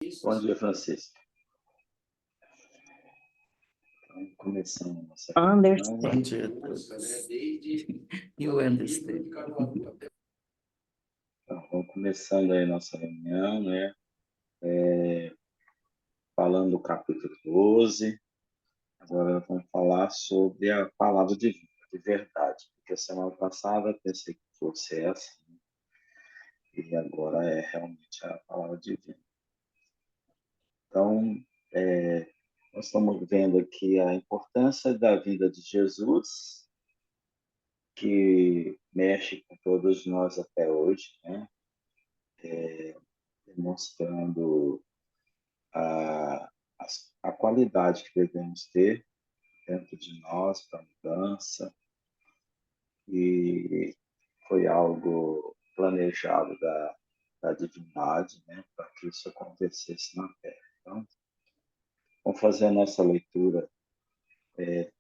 Bom dia, Francisco. Então, começando a nossa Anderson. reunião. Bom dia a todos. E o Anderson. Então, vamos começando aí a nossa reunião, né? Falando do capítulo 12. Agora vamos falar sobre a palavra de verdade. Porque a semana passada eu pensei que fosse essa, né? E agora é realmente a palavra divina. Então, nós estamos vendo aqui a importância da vida de Jesus, que mexe com todos nós até hoje, né? Demonstrando a, a qualidade que devemos ter dentro de nós para mudança, e foi algo planejado da divindade, né, para que isso acontecesse na Terra. Então, vamos fazer a nossa leitura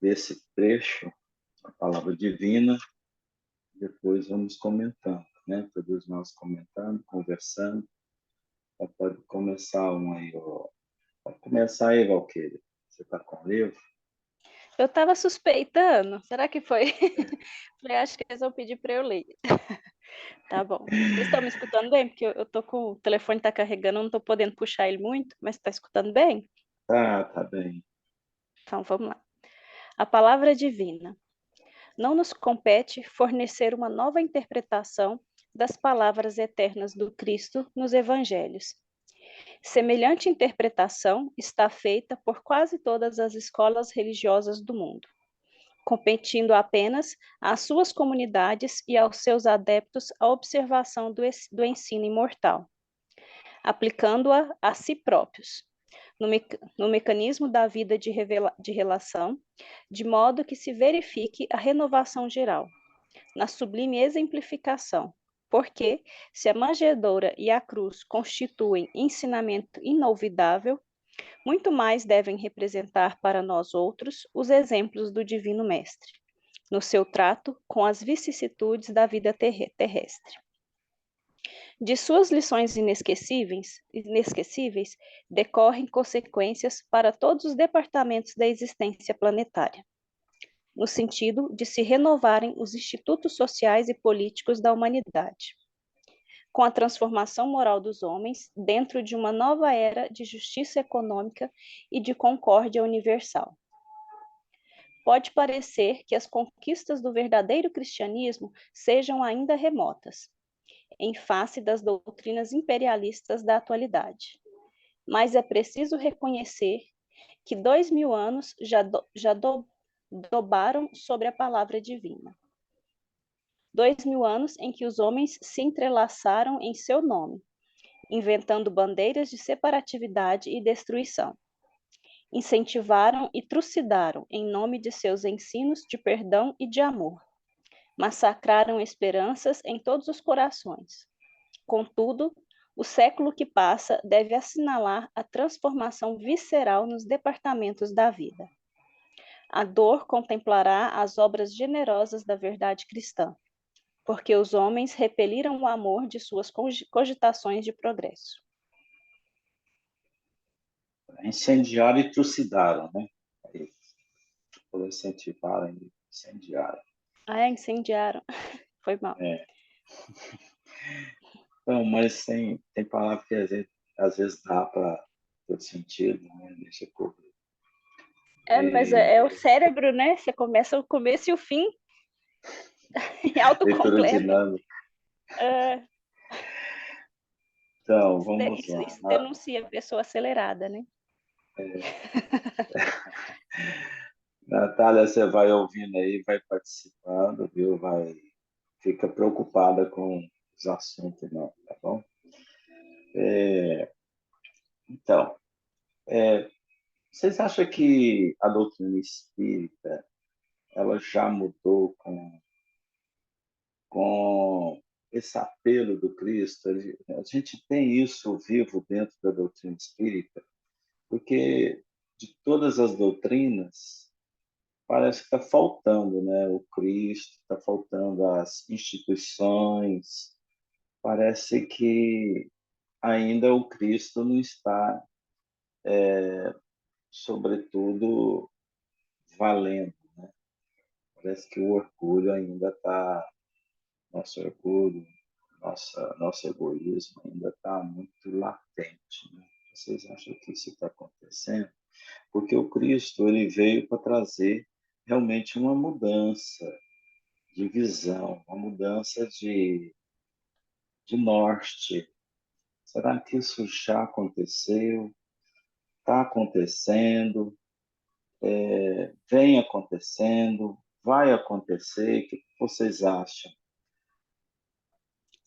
desse trecho, a palavra divina, depois vamos comentando, né, todos nós comentando, conversando. Então, pode começar um aí, pode começar aí, Valquíria. Você está com o livro? Eu estava suspeitando. Será que foi? Falei, acho que eles vão pedir para eu ler. Tá bom. Vocês estão me escutando bem? Porque eu tô com o telefone tá carregando, eu não tô podendo puxar ele muito, mas está escutando bem? Tá bem. Então vamos lá. A palavra divina. Não nos compete fornecer uma nova interpretação das palavras eternas do Cristo nos evangelhos. Semelhante interpretação está feita por quase todas as escolas religiosas do mundo, competindo apenas às suas comunidades e aos seus adeptos a observação do ensino imortal, aplicando-a a si próprios, no mecanismo da vida de relação, de modo que se verifique a renovação geral, na sublime exemplificação, porque, se a manjedoura e a cruz constituem ensinamento inolvidável, muito mais devem representar para nós outros os exemplos do Divino Mestre, no seu trato com as vicissitudes da vida terrestre. De suas lições inesquecíveis decorrem consequências para todos os departamentos da existência planetária, no sentido de se renovarem os institutos sociais e políticos da humanidade, com a transformação moral dos homens dentro de uma nova era de justiça econômica e de concórdia universal. Pode parecer que as conquistas do verdadeiro cristianismo sejam ainda remotas, em face das doutrinas imperialistas da atualidade. Mas é preciso reconhecer que 2000 anos já dobraram sobre a palavra divina. 2000 anos em que os homens se entrelaçaram em seu nome, inventando bandeiras de separatividade e destruição. Incentivaram e trucidaram em nome de seus ensinos de perdão e de amor. Massacraram esperanças em todos os corações. Contudo, o século que passa deve assinalar a transformação visceral nos departamentos da vida. A dor contemplará as obras generosas da verdade cristã, porque os homens repeliram o amor de suas cogitações de progresso. Incendiaram e trucidaram, né? Por incentivaram e incendiaram. Incendiaram. Foi mal. Então, mas tem palavra que às vezes dá para todo sentido, né? Deixa cobrir. Mas é o cérebro, né? Você começa o começo e o fim. Leitura Autocompleta. dinâmica. Então, vamos lá. Isso denuncia a pessoa acelerada, né? Natália, você vai ouvindo aí, vai participando, viu? Fica preocupada com os assuntos, não, tá bom? Então, vocês acham que a doutrina espírita ela já mudou com esse apelo do Cristo? A gente tem isso vivo dentro da doutrina espírita, porque de todas as doutrinas parece que está faltando, né? O Cristo, está faltando as instituições, parece que ainda o Cristo não está, sobretudo, valendo, né? Parece que o orgulho ainda está, nosso orgulho, nosso egoísmo ainda está muito latente, né? Vocês acham que isso está acontecendo? Porque o Cristo ele veio para trazer realmente uma mudança de visão, uma mudança de norte. Será que isso já aconteceu? Está acontecendo? Vem acontecendo? Vai acontecer? O que vocês acham?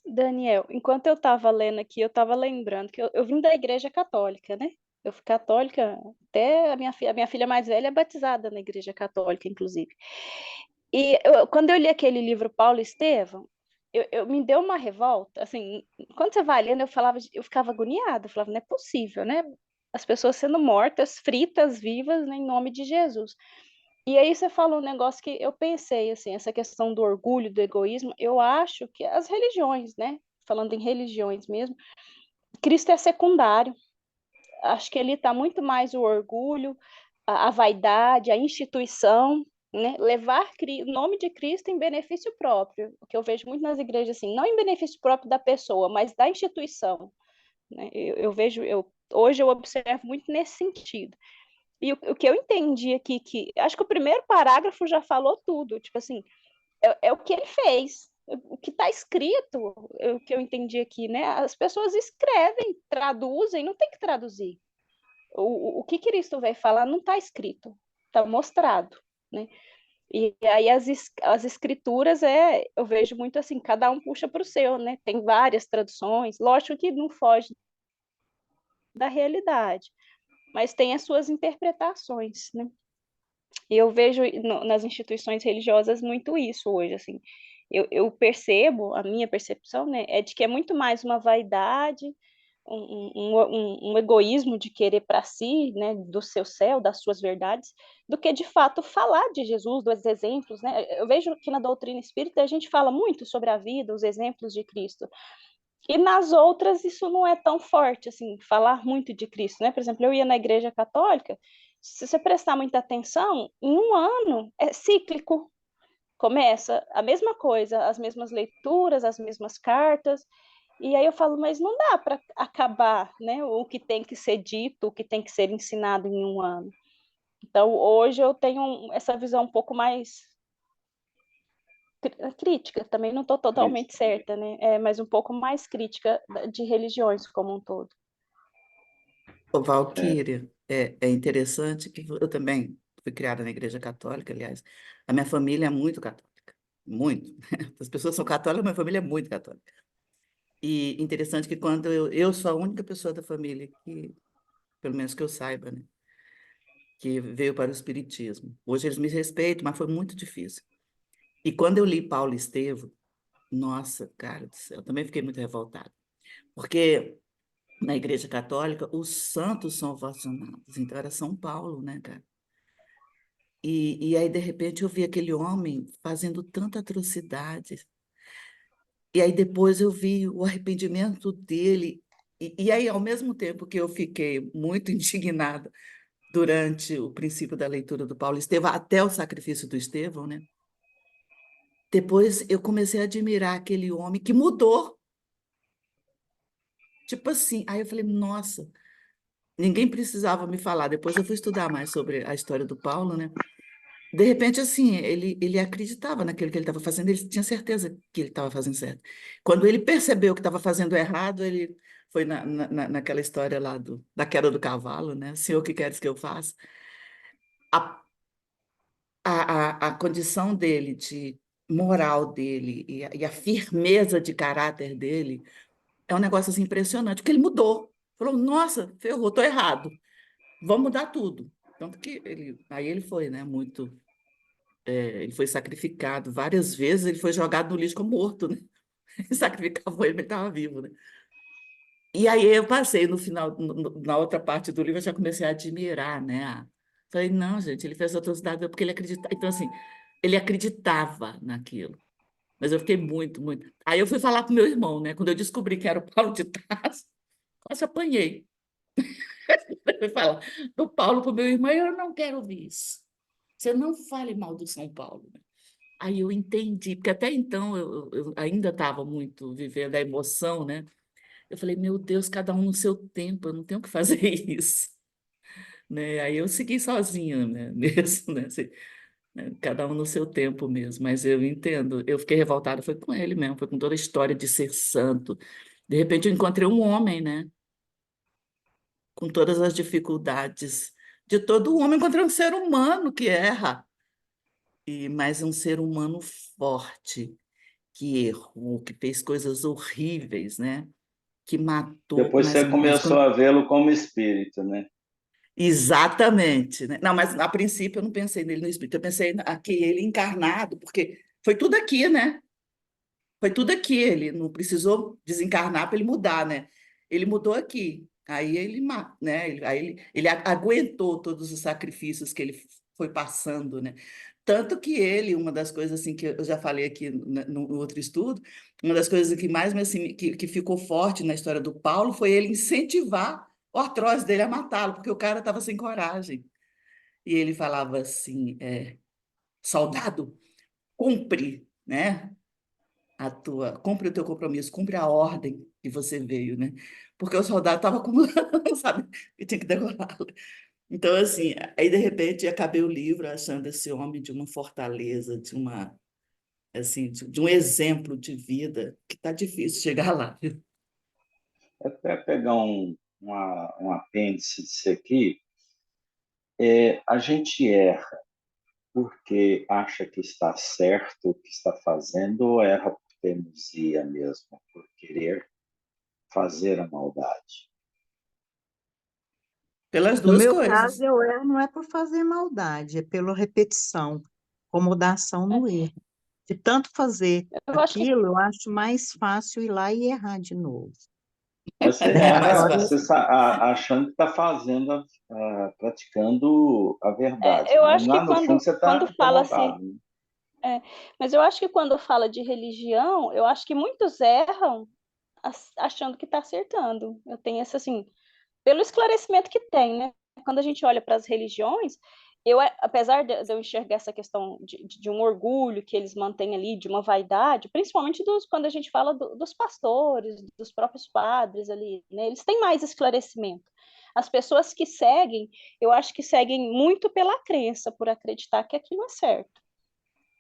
Daniel, enquanto eu estava lendo aqui, eu estava lembrando que eu vim da igreja católica, né? Eu fui católica até a minha filha mais velha é batizada na igreja católica, inclusive. E quando eu li aquele livro Paulo e Estevão, me deu uma revolta, assim, quando você vai lendo, eu ficava agoniada, eu falava, não é possível, né? As pessoas sendo mortas, fritas, vivas, né, em nome de Jesus. E aí você falou um negócio que eu pensei, assim, essa questão do orgulho, do egoísmo, eu acho que as religiões, né? Falando em religiões mesmo, Cristo é secundário. Acho que ali está muito mais o orgulho, a vaidade, a instituição, né? Levar o nome de Cristo em benefício próprio, o que eu vejo muito nas igrejas, assim, não em benefício próprio da pessoa, mas da instituição, né? Hoje eu observo muito nesse sentido. E o que eu entendi aqui, que acho que o primeiro parágrafo já falou tudo, tipo assim, é o que ele fez, o que está escrito, o que eu entendi aqui, né? As pessoas escrevem, traduzem, não tem que traduzir. O que Cristo vai falar não está escrito, está mostrado, né? E aí as escrituras eu vejo muito assim, cada um puxa para o seu, né? Tem várias traduções, lógico que não foge da realidade, mas tem as suas interpretações, né? E eu vejo nas instituições religiosas muito isso hoje, assim. Eu percebo, a minha percepção, né, é de que é muito mais uma vaidade, um egoísmo de querer para si, né, do seu céu, das suas verdades, do que de fato falar de Jesus, dos exemplos, né? Eu vejo que na doutrina espírita a gente fala muito sobre a vida, os exemplos de Cristo. E nas outras isso não é tão forte, assim, falar muito de Cristo, né? Por exemplo, eu ia na igreja católica, se você prestar muita atenção, em um ano é cíclico. Começa a mesma coisa, as mesmas leituras, as mesmas cartas, e aí eu falo, mas não dá para acabar, né, o que tem que ser dito, o que tem que ser ensinado em um ano. Então, hoje eu tenho essa visão um pouco mais crítica, também não estou totalmente certa, né, mas um pouco mais crítica de religiões como um todo. Ô, É, Valquíria, é interessante que eu também fui criada na Igreja Católica, aliás. A minha família é muito católica, muito. As pessoas são católicas, minha família é muito católica. E interessante que quando eu sou a única pessoa da família que, pelo menos que eu saiba, né, que veio para o Espiritismo. Hoje eles me respeitam, mas foi muito difícil. E quando eu li Paulo Estevam, nossa, cara do céu, eu também fiquei muito revoltada. Porque na Igreja Católica, os santos são ovacionados. Então era São Paulo, né, cara? E aí, de repente, eu vi aquele homem fazendo tanta atrocidade. E aí depois eu vi o arrependimento dele. E aí, ao mesmo tempo que eu fiquei muito indignada durante o princípio da leitura do Paulo Estevão, até o sacrifício do Estevão, né? Depois eu comecei a admirar aquele homem que mudou. Tipo assim, aí eu falei, nossa, ninguém precisava me falar. Depois eu fui estudar mais sobre a história do Paulo, né? De repente, assim, ele acreditava naquilo que ele estava fazendo, ele tinha certeza que ele estava fazendo certo. Quando ele percebeu que estava fazendo errado, ele foi naquela história lá da queda do cavalo, né? Senhor, o que queres que eu faça? A, a condição dele, de moral dele e a firmeza de caráter dele é um negócio assim, impressionante, porque ele mudou. Falou, nossa, ferrou, estou errado, vamos mudar tudo. Tanto que aí ele foi, né, muito ele foi sacrificado várias vezes, ele foi jogado no lixo como morto, né? Sacrificavam ele, mas ele estava vivo, né? E aí eu passei no final, na outra parte do livro, eu já comecei a admirar, né? Falei, não, gente, ele fez atrocidade porque ele acreditava. Então, assim, ele acreditava naquilo. Mas eu fiquei muito, muito. Aí eu fui falar pro meu irmão, né? Quando eu descobri que era o Paulo de Tarso, quase apanhei. Ele fala do Paulo para o meu irmão, eu não quero ouvir isso. Você não fale mal do São Paulo. Aí eu entendi, porque até então eu ainda estava muito vivendo a emoção, né? Eu falei, meu Deus, cada um no seu tempo, eu não tenho que fazer isso, né? Aí eu segui sozinha, né? Mesmo, né? Assim, né? Cada um no seu tempo mesmo, mas eu entendo. Eu fiquei revoltada, foi com ele mesmo, foi com toda a história de ser santo. De repente eu encontrei um homem, né? Com todas as dificuldades de todo homem, encontrei um ser humano que erra, mas um ser humano forte, que errou, que fez coisas horríveis, né? Que matou, Depois mas, você começou a vê-lo como espírito, né? exatamente, né? Não, mas a princípio eu não pensei nele no espírito, eu pensei aqui ele encarnado, porque foi tudo aqui, né? Foi tudo aqui, ele não precisou desencarnar para ele mudar, né? Ele mudou aqui. Aí ele, né? Ele aguentou todos os sacrifícios que ele foi passando, né? Tanto que ele, uma das coisas assim que eu já falei aqui no outro estudo, uma das coisas que mais assim, que ficou forte na história do Paulo foi ele incentivar o artrose dele a matá-lo, porque o cara estava sem coragem. E ele falava assim, soldado, cumpre, né? Cumpre o teu compromisso, cumpre a ordem que você veio, né? Porque o soldado estava acumulando, sabe? E tinha que decorar. Então, assim, aí de repente acabei o livro achando esse homem de uma fortaleza, de uma, assim, de um exemplo de vida que tá difícil chegar lá, viu? Até pegar um apêndice disso aqui, a gente erra porque acha que está certo o que está fazendo ou erra por teimosia mesmo, por querer fazer a maldade. Pelas No duas meu caso, coisas. eu erro não é por fazer maldade, é pela repetição, acomodação É, no erro. De tanto fazer eu acho que aquilo, eu acho mais fácil ir lá e errar de novo. Mas você É mais erra Agora, você fácil. achando que está fazendo, praticando a verdade, eu mas acho que lá no fundo você está quando fala assim, incomodado, né? é, mas eu acho que quando fala de religião, eu acho que muitos erram achando que está acertando. Eu tenho essa assim, pelo esclarecimento que tem, né? Quando a gente olha para as religiões, apesar de eu enxergar essa questão de um orgulho que eles mantêm ali, de uma vaidade, principalmente quando a gente fala dos pastores, dos próprios padres ali, né? Eles têm mais esclarecimento. As pessoas que seguem, eu acho que seguem muito pela crença, por acreditar que aquilo é certo,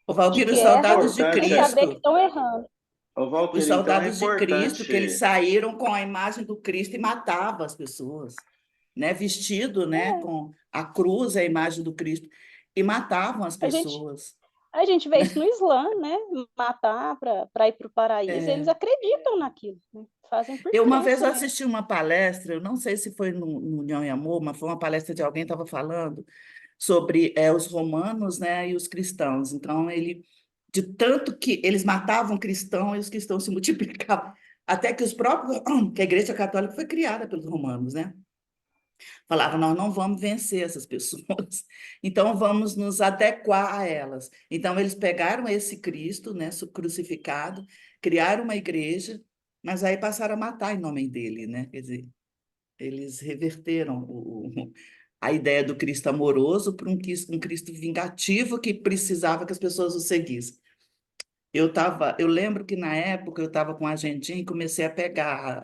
O de Valquírio, que os O erram soldados de sem importante é, saber que Cristo, estão errando. ô os Valquírio, então é soldados de Cristo, que eles importante, saíram com a imagem do Cristo e matavam as pessoas, né? Vestido, né? Com a cruz, a imagem do Cristo, e matavam as A gente, pessoas, a gente vê né? isso no Islã, né? Matar para ir para o paraíso, eles É. acreditam naquilo, né? Fazem por Eu uma vez crença eu mesmo. assisti uma palestra, eu não sei se foi no União e Amor, mas foi uma palestra de alguém que estava falando sobre os romanos, né, e os cristãos. Então ele, de tanto que eles matavam cristãos e os cristãos se multiplicavam, até que os próprios, que a Igreja Católica foi criada pelos romanos, né? Falava, nós não vamos vencer essas pessoas, então vamos nos adequar a elas. Então eles pegaram esse Cristo, né, crucificado, criaram uma igreja, mas aí passaram a matar em nome dele, né? Quer dizer, eles reverteram a ideia do Cristo amoroso para um Cristo vingativo que precisava que as pessoas o seguissem. Eu lembro que na época eu estava com a agendinha e comecei a pegar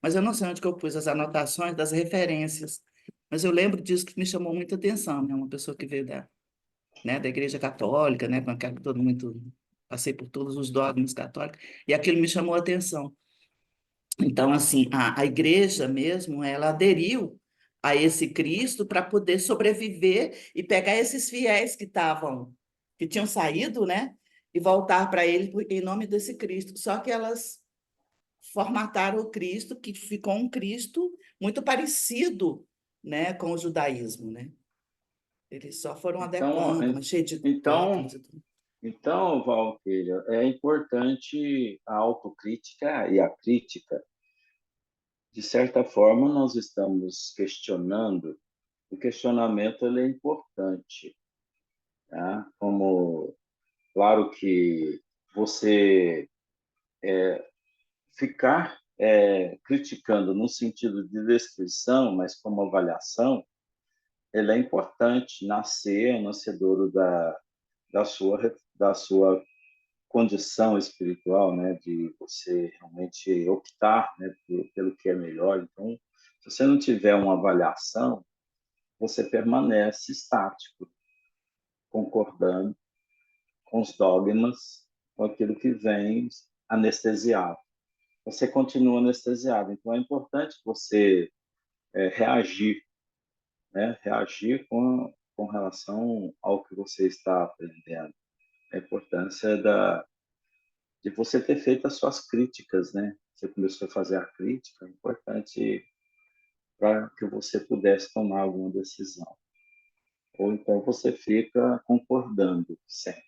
mas eu não sei onde que eu pus as anotações das referências. Mas eu lembro disso que me chamou muita atenção, né? Uma pessoa que veio da Igreja Católica, né? Com aquela todo muito passei por todos os dogmas católicos e aquilo me chamou a atenção. Então, assim, a igreja mesmo, ela aderiu a esse Cristo para poder sobreviver e pegar esses fiéis que tinham saído, né? E voltar para ele em nome desse Cristo. Só que elas formataram o Cristo, que ficou um Cristo muito parecido, né, com o judaísmo, né? Eles só foram então, adequando, mas cheio de então, dogmas e tudo. então, Valquíria, é importante a autocrítica e a crítica. De certa forma, nós estamos questionando, o questionamento ele é importante, tá? Como, claro que você ficar criticando no sentido de destruição, mas como avaliação, ele é importante nascedouro da sua condição espiritual, né, de você realmente optar, né, pelo que é melhor. Então, se você não tiver uma avaliação, você permanece estático, concordando com os dogmas, com aquilo que vem anestesiado. Você continua anestesiado. Então, é importante você reagir, né? Reagir com relação ao que você está aprendendo. A importância de você ter feito as suas críticas, né? Você começou a fazer a crítica, é importante para que você pudesse tomar alguma decisão. Ou então você fica concordando sempre.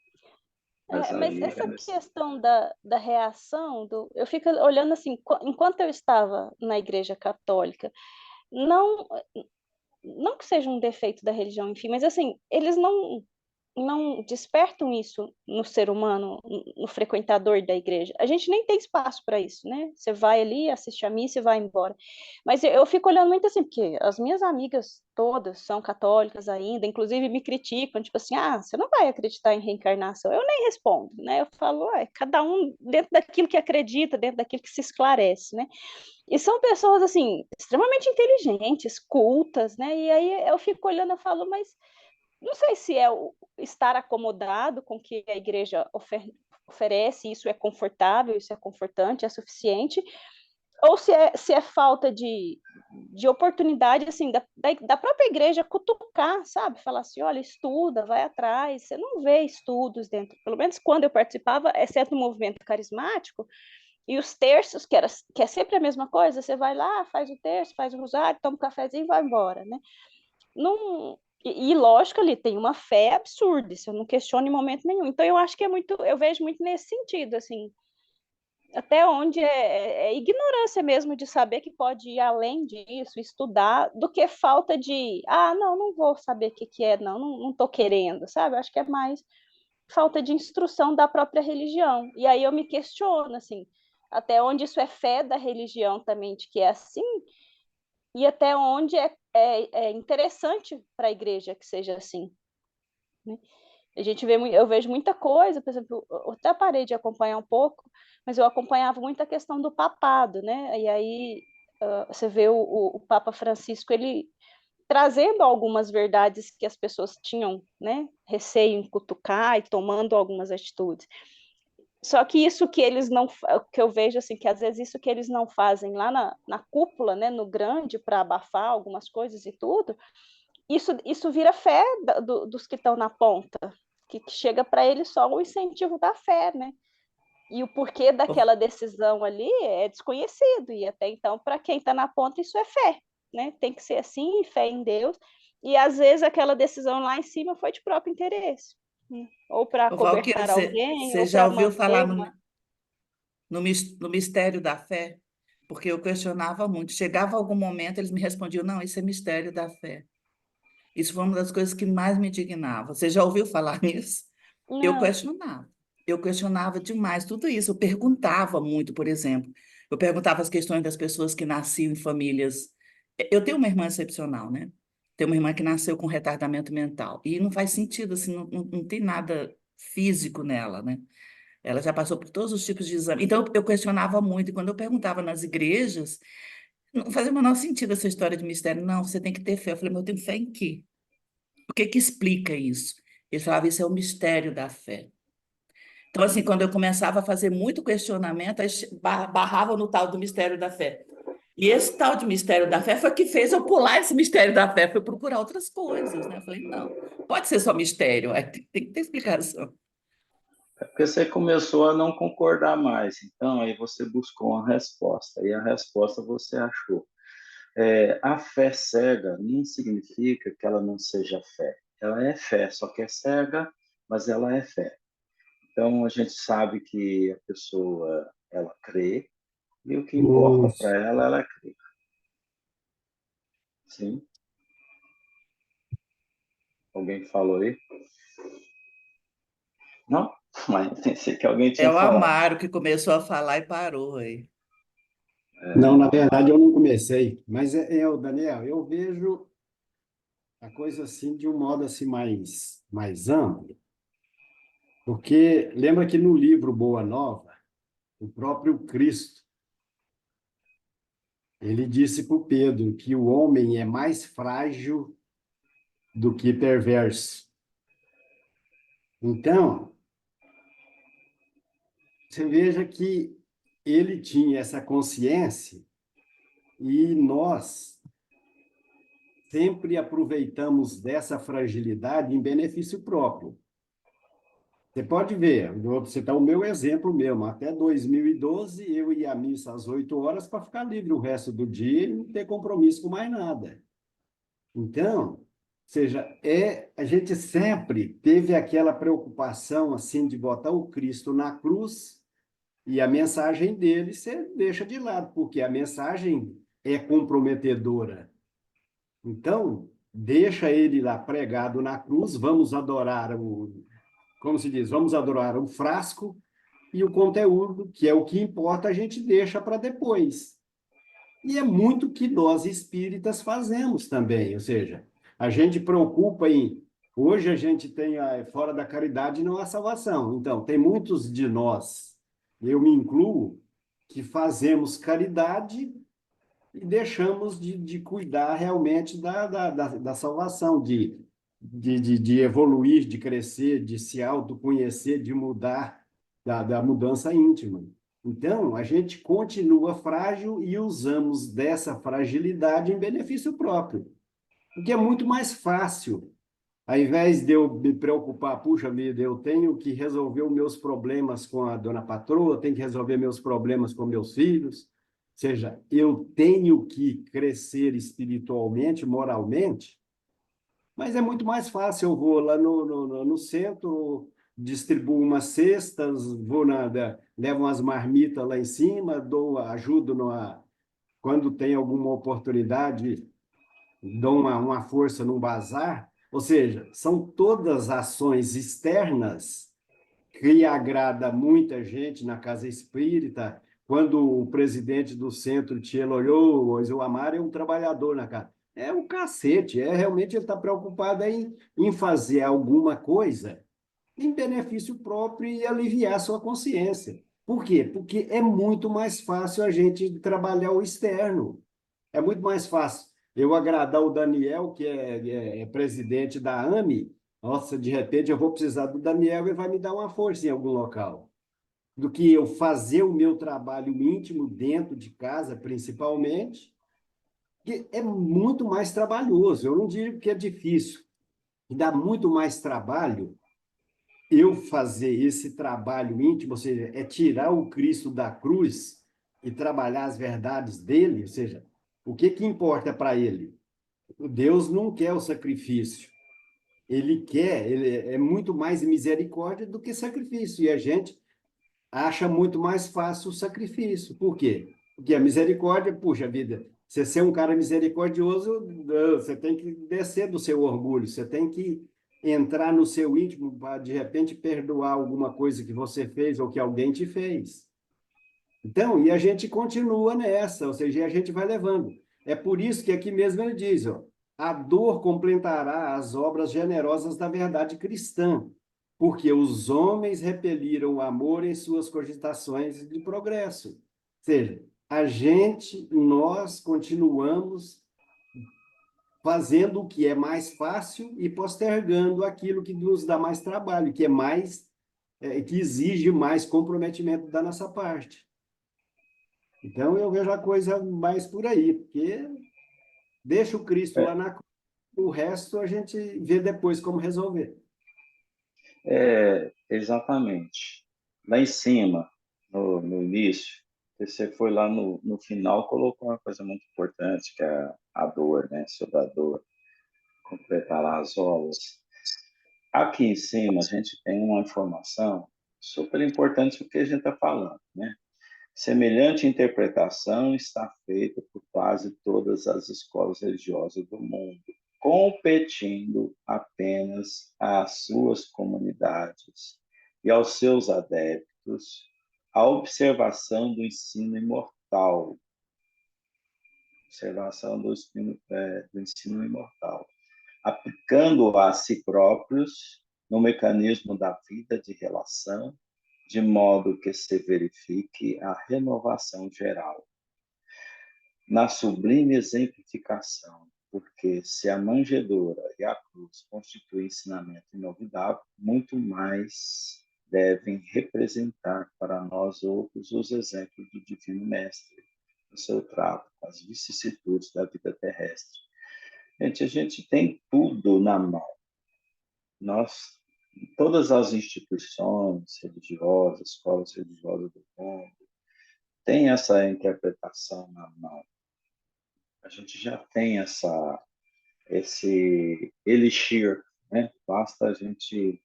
Mas Mas aí essa questão da reação, eu fico olhando assim, enquanto eu estava na Igreja Católica, não, não que seja um defeito da religião, enfim, mas assim, eles não despertam isso no ser humano, no frequentador da igreja. A gente nem tem espaço para isso, né? Você vai ali, assiste a missa e vai embora. Mas eu fico olhando muito assim, porque as minhas amigas todas são católicas ainda, inclusive me criticam, tipo assim, você não vai acreditar em reencarnação. Eu nem respondo, né? Eu falo, cada um dentro daquilo que acredita, dentro daquilo que se esclarece, né? E são pessoas, assim, extremamente inteligentes, cultas, né? E aí eu fico olhando e falo, mas não sei se é o estar acomodado com o que a igreja oferece, isso é confortável, isso é confortante, é suficiente, ou se é falta de oportunidade, assim, da própria igreja cutucar, sabe? Falar assim, olha, estuda, vai atrás. Você não vê estudos dentro, pelo menos quando eu participava, exceto no movimento carismático, e os terços, que é sempre a mesma coisa, você vai lá, faz o terço, faz o rosário, toma um cafezinho e vai embora, né? Não, lógico, ali tem uma fé absurda, isso eu não questiono em momento nenhum. Então, eu acho que eu vejo muito nesse sentido, assim, até onde é ignorância mesmo de saber que pode ir além disso, estudar, do que falta de, não vou saber o que é, não tô querendo, sabe? Eu acho que é mais falta de instrução da própria religião. E aí eu me questiono, assim, até onde isso é fé da religião também, de que é assim, e até onde é interessante para a igreja que seja assim, né? Eu vejo muita coisa, por exemplo, eu até parei de acompanhar um pouco, mas eu acompanhava muito a questão do papado, né? E aí você vê o Papa Francisco, ele trazendo algumas verdades que as pessoas tinham, né, receio em cutucar e tomando algumas atitudes. Só que isso que eles não, que eu vejo assim, que às vezes isso que eles não fazem lá na cúpula, né, no grande, para abafar algumas coisas e tudo, isso vira fé dos que estão na ponta, que chega para eles só o incentivo da fé, né? E o porquê daquela decisão ali é desconhecido, e até então, para quem está na ponta, isso é fé, né? Tem que ser assim, fé em Deus, e às vezes aquela decisão lá em cima foi de próprio interesse, né? Ou para Ô, Valquíria, cobertar você alguém, você ou já para ouviu falar manter uma. no mistério da fé? Porque eu questionava muito. Chegava algum momento, eles me respondiam, não, isso é mistério da fé. Isso foi uma das coisas que mais me indignava. Você já ouviu falar nisso? Eu Não, questionava. Eu questionava demais tudo isso. Eu perguntava muito, por exemplo. Eu perguntava as questões das pessoas que nasciam em famílias. Eu tenho uma irmã excepcional, né? Tenho uma irmã que nasceu com retardamento mental. E não faz sentido, assim, não tem nada físico nela, né? Ela já passou por todos os tipos de exame. Então, eu questionava muito. E quando eu perguntava nas igrejas, não fazia o menor sentido essa história de mistério. Não, você tem que ter fé. Eu falei, mas eu tenho fé em quê? O que que explica isso? Ele falava, isso é o mistério da fé. Então, assim, quando eu começava a fazer muito questionamento, aí barrava no tal do mistério da fé. E esse tal de mistério da fé foi que fez eu pular esse mistério da fé, foi procurar outras coisas, né? Eu falei, não, pode ser só mistério, tem que ter explicação. É porque você começou a não concordar mais, então aí você buscou uma resposta, e a resposta você achou. A fé cega não significa que ela não seja fé. Ela é fé, só que é cega, mas ela é fé. Então a gente sabe que a pessoa ela crê e o que importa para ela crê. Sim? Alguém falou aí? Não? Mas pensei que alguém É tinha o falado. Amaro que começou a falar e parou aí. Não, na verdade eu não comecei, mas Daniel, eu vejo a coisa assim de um modo assim mais amplo, porque lembra que no livro Boa Nova, o próprio Cristo, ele disse para o Pedro que o homem é mais frágil do que perverso. Então, você veja que ele tinha essa consciência e nós sempre aproveitamos dessa fragilidade em benefício próprio. Você pode ver, eu vou citar o meu exemplo mesmo. Até 2012, eu ia à missa às 8 horas para ficar livre o resto do dia e não ter compromisso com mais nada. Então, ou seja, a gente sempre teve aquela preocupação assim de botar o Cristo na cruz e a mensagem dele você deixa de lado, porque a mensagem é comprometedora. Então, deixa ele lá pregado na cruz, vamos adorar como se diz, vamos adorar o frasco e o conteúdo, que é o que importa, a gente deixa para depois. E é muito que nós espíritas fazemos também, ou seja, a gente preocupa em. Hoje a gente tem, fora da caridade não há salvação. Então, tem muitos de nós, eu me incluo, que fazemos caridade e deixamos de cuidar realmente da salvação, de evoluir, de crescer, de se autoconhecer, de mudar, da mudança íntima. Então, a gente continua frágil e usamos dessa fragilidade em benefício próprio, o que é muito mais fácil. Ao invés de eu me preocupar, puxa vida, eu tenho que resolver os meus problemas com a dona patroa, eu tenho que resolver meus problemas com meus filhos, ou seja, eu tenho que crescer espiritualmente, moralmente, mas é muito mais fácil. Eu vou lá no centro, distribuo umas cestas, levo umas marmitas lá em cima, ajudo quando tem alguma oportunidade, dou uma força num bazar. Ou seja, são todas ações externas que agrada muita gente na casa espírita. Quando o presidente do centro te elogiou, o Amaro é um trabalhador na casa. É um cacete, realmente ele está preocupado em fazer alguma coisa em benefício próprio e aliviar a sua consciência. Por quê? Porque é muito mais fácil a gente trabalhar o externo. É muito mais fácil eu agradar o Daniel, que é presidente da AME. Nossa, de repente eu vou precisar do Daniel e vai me dar uma força em algum local, do que eu fazer o meu trabalho íntimo dentro de casa, principalmente, que é muito mais trabalhoso. Eu não digo que é difícil, e dá muito mais trabalho eu fazer esse trabalho íntimo, ou seja, é tirar o Cristo da cruz e trabalhar as verdades dele, ou seja, o que importa para ele? Deus não quer o sacrifício. Ele é muito mais misericórdia do que sacrifício. E a gente acha muito mais fácil o sacrifício. Por quê? Porque a misericórdia, puxa vida, você ser um cara misericordioso, você tem que descer do seu orgulho, você tem que entrar no seu íntimo para, de repente, perdoar alguma coisa que você fez ou que alguém te fez. Então, e a gente continua nessa, ou seja, a gente vai levando. É por isso que aqui mesmo ele diz, ó, a dor completará as obras generosas da verdade cristã, porque os homens repeliram o amor em suas cogitações de progresso. Ou seja, nós continuamos fazendo o que é mais fácil e postergando aquilo que nos dá mais trabalho, que que exige mais comprometimento da nossa parte. Então, eu vejo a coisa mais por aí, porque deixa o Cristo lá na cruz, o resto a gente vê depois como resolver. Exatamente. Lá em cima, no início, você foi lá no final, colocou uma coisa muito importante, que é a dor, né? Sobre a dor, completar lá as obras. Aqui em cima, a gente tem uma informação super importante do que a gente está falando, né? Semelhante interpretação está feita por quase todas as escolas religiosas do mundo, competindo apenas às suas comunidades e aos seus adeptos a observação do ensino imortal observação do ensino imortal, aplicando a si próprios no mecanismo da vida de relação, de modo que se verifique a renovação geral. Na sublime exemplificação, porque se a manjedoura e a cruz constituem ensinamento inovidável, muito mais devem representar para nós outros os exemplos do Divino Mestre, no seu trato com as vicissitudes da vida terrestre. A gente tem tudo na mão. Todas as instituições religiosas, escolas religiosas do mundo, têm essa interpretação na mão. A gente já tem esse elixir, né? Basta a gente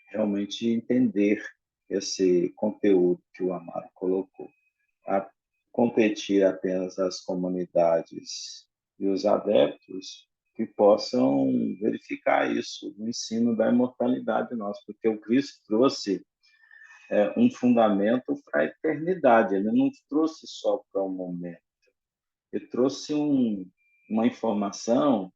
realmente entender esse conteúdo que o Amaro colocou. A competir apenas as comunidades e os adeptos que possam verificar isso no ensino da imortalidade nossa, porque o Cristo trouxe um fundamento para a eternidade, ele não trouxe só para o momento, ele trouxe uma informação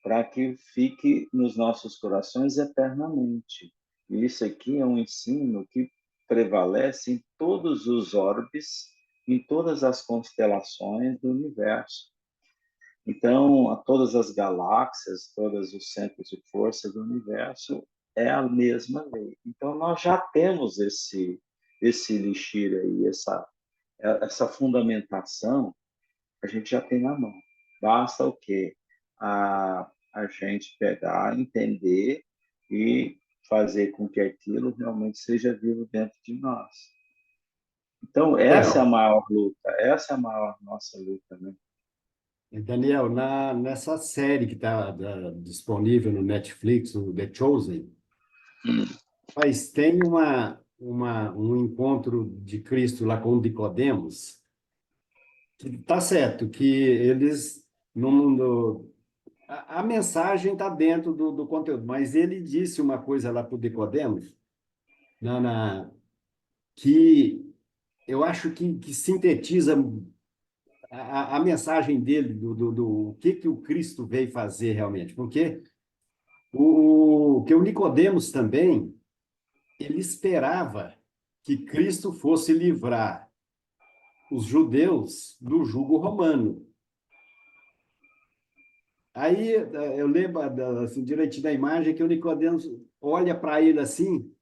para que fique nos nossos corações eternamente. E isso aqui é um ensino que prevalece em todos os orbes, em todas as constelações do universo. Então, a todas as galáxias, todos os centros de força do universo, é a mesma lei. Então, nós já temos esse elixir aí, essa fundamentação, a gente já tem na mão. Basta o quê? A gente pegar, entender e fazer com que aquilo realmente seja vivo dentro de nós. Então, essa é a maior luta, essa é a maior nossa luta, né? Daniel, nessa série que está disponível no Netflix, o The Chosen, mas tem um encontro de Cristo lá com Nicodemos, que está certo, que eles, no mundo, a mensagem está dentro do conteúdo, mas ele disse uma coisa lá para o Nicodemos, que eu acho que sintetiza a mensagem dele, do que o Cristo veio fazer realmente, porque que o Nicodemos também, ele esperava que Cristo fosse livrar os judeus do jugo romano. Aí eu lembro assim, direitinho da imagem que o Nicodemos olha para ele assim,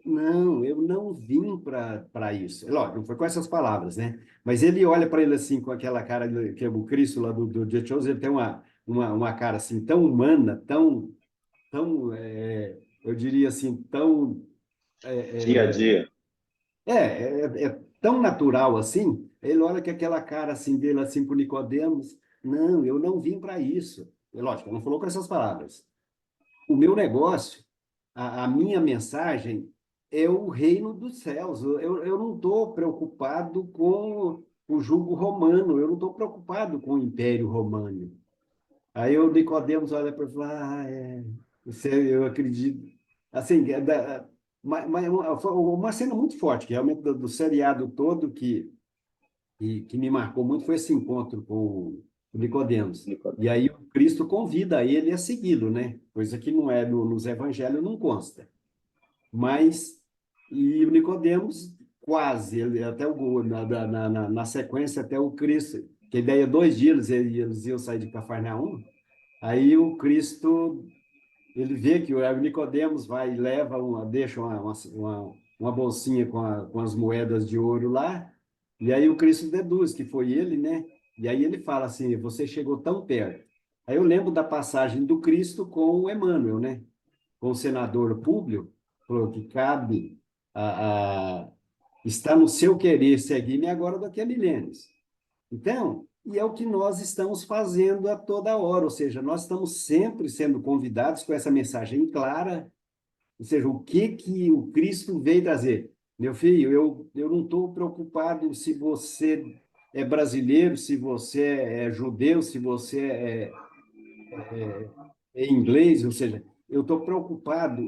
não, eu não vim para isso. Lógico, não foi com essas palavras, né? Mas ele olha para ele assim, com aquela cara, que é o Cristo lá do The Chosen, ele tem uma cara assim, tão humana, tão eu diria assim, tão... Dia a dia. É tão natural assim, ele olha com aquela cara assim dele, assim, para o Nicodemos, não, eu não vim para isso. Lógico, não falou com essas palavras. O meu negócio, a minha mensagem é o reino dos céus. Eu não estou preocupado com o jugo romano, eu não estou preocupado com o Império Romano. Aí o Nicodemos olha para ele e fala, eu acredito. Assim, uma cena muito forte, que realmente do seriado todo que me marcou muito foi esse encontro com o Nicodemos. E aí o Cristo convida ele a segui-lo, né? Coisa que não é nos evangelhos, não consta. Mas, e o Nicodemos quase, até na sequência, até o Cristo, que a ideia 2 dias eles iam sair de Cafarnaum, aí o Cristo, ele vê que o Nicodemos vai e leva deixa uma bolsinha com as moedas de ouro lá, e aí o Cristo deduz que foi ele, né? E aí ele fala assim, você chegou tão perto. Aí eu lembro da passagem do Cristo com o Emmanuel, né? Com o senador Públio, falou que cabe está no seu querer seguir-me agora daqui a milênios. Então, e é o que nós estamos fazendo a toda hora, ou seja, nós estamos sempre sendo convidados com essa mensagem clara, ou seja, o que o Cristo veio trazer. Meu filho, eu não estou preocupado se você é brasileiro, se você é judeu, se você é inglês, ou seja, eu estou preocupado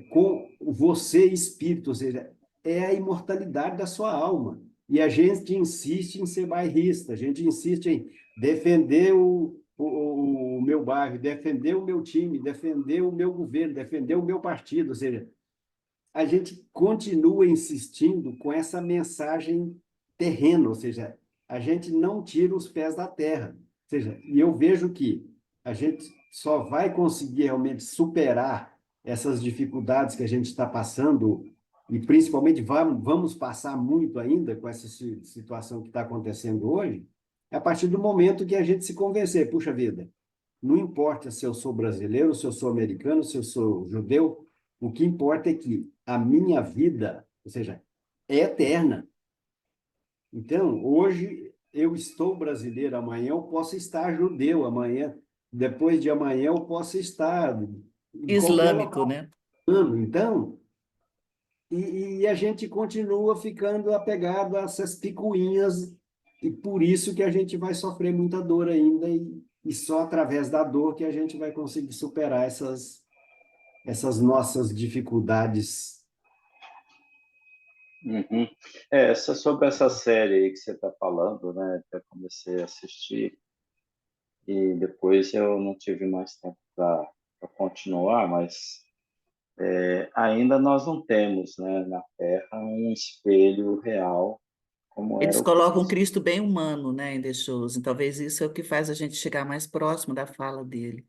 com você espírito, ou seja, é a imortalidade da sua alma. E a gente insiste em ser bairrista, a gente insiste em defender o meu bairro, defender o meu time, defender o meu governo, defender o meu partido. Ou seja, a gente continua insistindo com essa mensagem terrena, ou seja, a gente não tira os pés da terra. Ou seja, e eu vejo que a gente só vai conseguir realmente superar essas dificuldades que a gente está passando, e principalmente vamos passar muito ainda com essa situação que está acontecendo hoje, a partir do momento que a gente se convencer, puxa vida, não importa se eu sou brasileiro, se eu sou americano, se eu sou judeu, o que importa é que a minha vida, ou seja, é eterna. Então, hoje eu estou brasileiro, amanhã eu posso estar judeu, amanhã, depois de amanhã eu posso estar em qualquer Islâmico, local né? do ano. Então, e a gente continua ficando apegado a essas picuinhas, e por isso que a gente vai sofrer muita dor ainda, e só através da dor que a gente vai conseguir superar essas nossas dificuldades. Uhum. Sobre essa série aí que você está falando, né? Eu comecei a assistir e depois eu não tive mais tempo para continuar, mas ainda nós não temos, né, na Terra um espelho real como era Eles o colocam Cristo. Cristo bem humano, né, em The Chosen. Talvez isso é o que faz a gente chegar mais próximo da fala dele.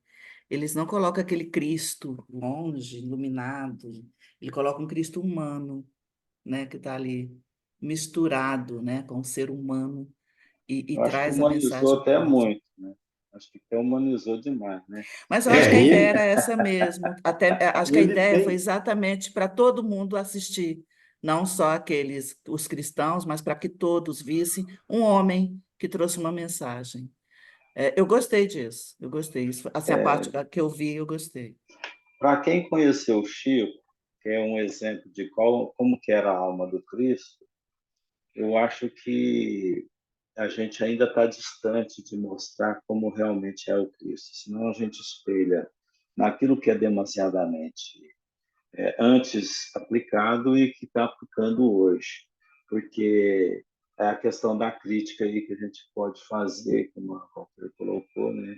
Eles não colocam aquele Cristo longe, iluminado. Ele coloca um Cristo humano, né, que está ali misturado, né, com o ser humano e Eu acho que traz a humanizou mensagem até forte. muito, né? Acho que até humanizou demais, né? Mas eu acho que a ideia Ele, era essa mesmo. Acho que a ele ideia foi tem, exatamente para todo mundo assistir, não só os cristãos, mas para que todos vissem um homem que trouxe uma mensagem. Eu gostei disso, eu gostei. Assim, a parte que eu vi, eu gostei. Para quem conheceu o Chico, que é um exemplo de como que era a alma do Cristo, eu acho que a gente ainda está distante de mostrar como realmente é o Cristo. Senão a gente espelha naquilo que é demasiadamente antes aplicado e que está aplicando hoje. Porque é a questão da crítica aí que a gente pode fazer, como a Walter colocou, né?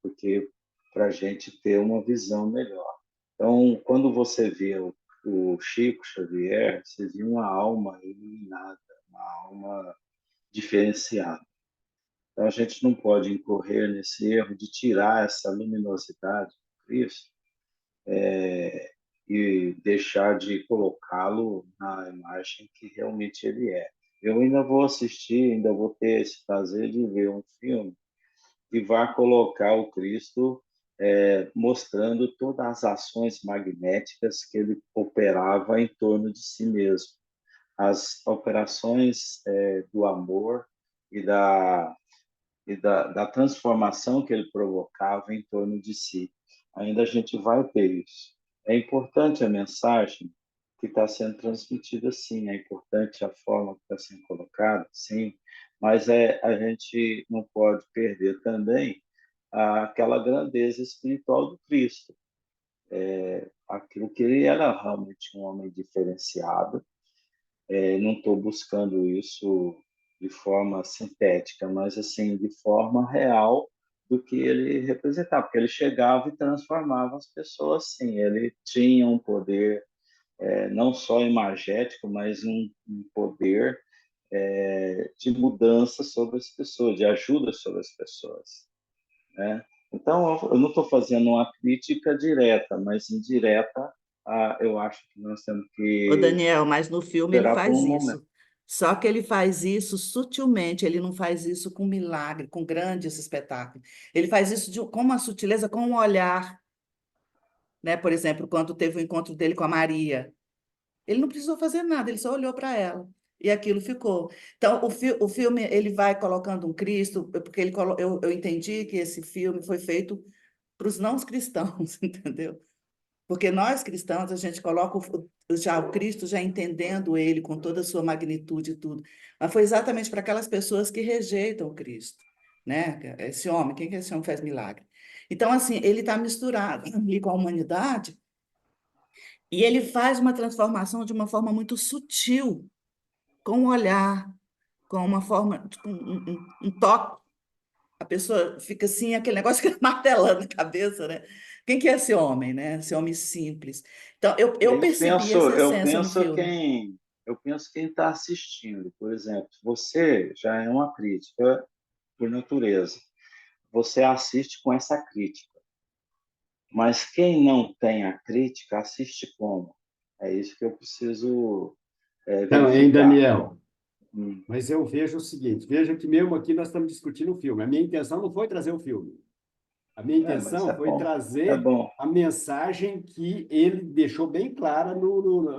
Porque para a gente ter uma visão melhor. Então, quando você vê o Chico Xavier, você vê uma alma iluminada, uma alma diferenciada. Então, a gente não pode incorrer nesse erro de tirar essa luminosidade do Cristo e deixar de colocá-lo na imagem que realmente ele é. Eu ainda vou assistir, ainda vou ter esse prazer de ver um filme que vai colocar o Cristo mostrando todas as ações magnéticas que ele operava em torno de si mesmo. As operações do amor e da transformação que ele provocava em torno de si. Ainda a gente vai ter isso. É importante a mensagem que está sendo transmitida, sim. É importante a forma que está sendo colocada, sim. Mas a gente não pode perder também aquela grandeza espiritual do Cristo. Aquilo que ele era realmente um homem diferenciado. Não estou buscando isso de forma sintética, mas assim de forma real do que ele representava, porque ele chegava e transformava as pessoas, sim. Ele tinha um poder não só imagético, mas um poder de mudança sobre as pessoas, de ajuda sobre as pessoas, né? Então, eu não estou fazendo uma crítica direta, mas indireta, eu acho que nós temos Ô, que Daniel, mas no filme ele esperar por faz um momento. isso. Só que ele faz isso sutilmente, ele não faz isso com milagre, com grandes espetáculos. Ele faz isso com uma sutileza, com um olhar, né? Por exemplo, quando teve o encontro dele com a Maria. Ele não precisou fazer nada, ele só olhou para ela. E aquilo ficou. Então, o filme, ele vai colocando um Cristo, porque eu entendi que esse filme foi feito para os não cristãos, entendeu? Porque nós cristãos, a gente coloca já o Cristo já entendendo ele com toda a sua magnitude e tudo. Mas foi exatamente para aquelas pessoas que rejeitam o Cristo, né? Esse homem, quem que é esse homem que faz milagre? Então, assim, ele está misturado ali com a humanidade e ele faz uma transformação de uma forma muito sutil, com um olhar, com uma forma, tipo, um toque. A pessoa fica assim, aquele negócio que martelando na cabeça, né? Quem que é esse homem, né? Esse homem simples. Então, eu percebi essa Eu essência no penso filme. quem está assistindo, por exemplo, você já é uma crítica por natureza. Você assiste com essa crítica. Mas quem não tem a crítica, assiste como? É isso que eu preciso Não, hein, verificar. Daniel? Hum. Mas eu vejo o seguinte, veja que mesmo aqui nós estamos discutindo o filme. A minha intenção não foi trazer o filme. A minha Mas intenção é foi bom. É trazer bom. a mensagem que ele deixou bem clara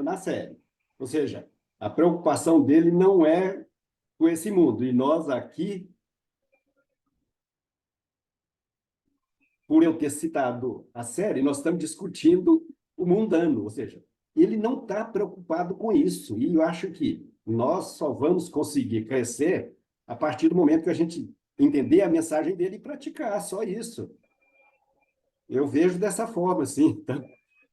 na série. Ou seja, a preocupação dele não é com esse mundo. E nós aqui, por eu ter citado a série, nós estamos discutindo o mundano. Ou seja, ele não está preocupado com isso. E eu acho que nós só vamos conseguir crescer a partir do momento que a gente entender a mensagem dele e praticar, só isso. Eu vejo dessa forma, assim, tá?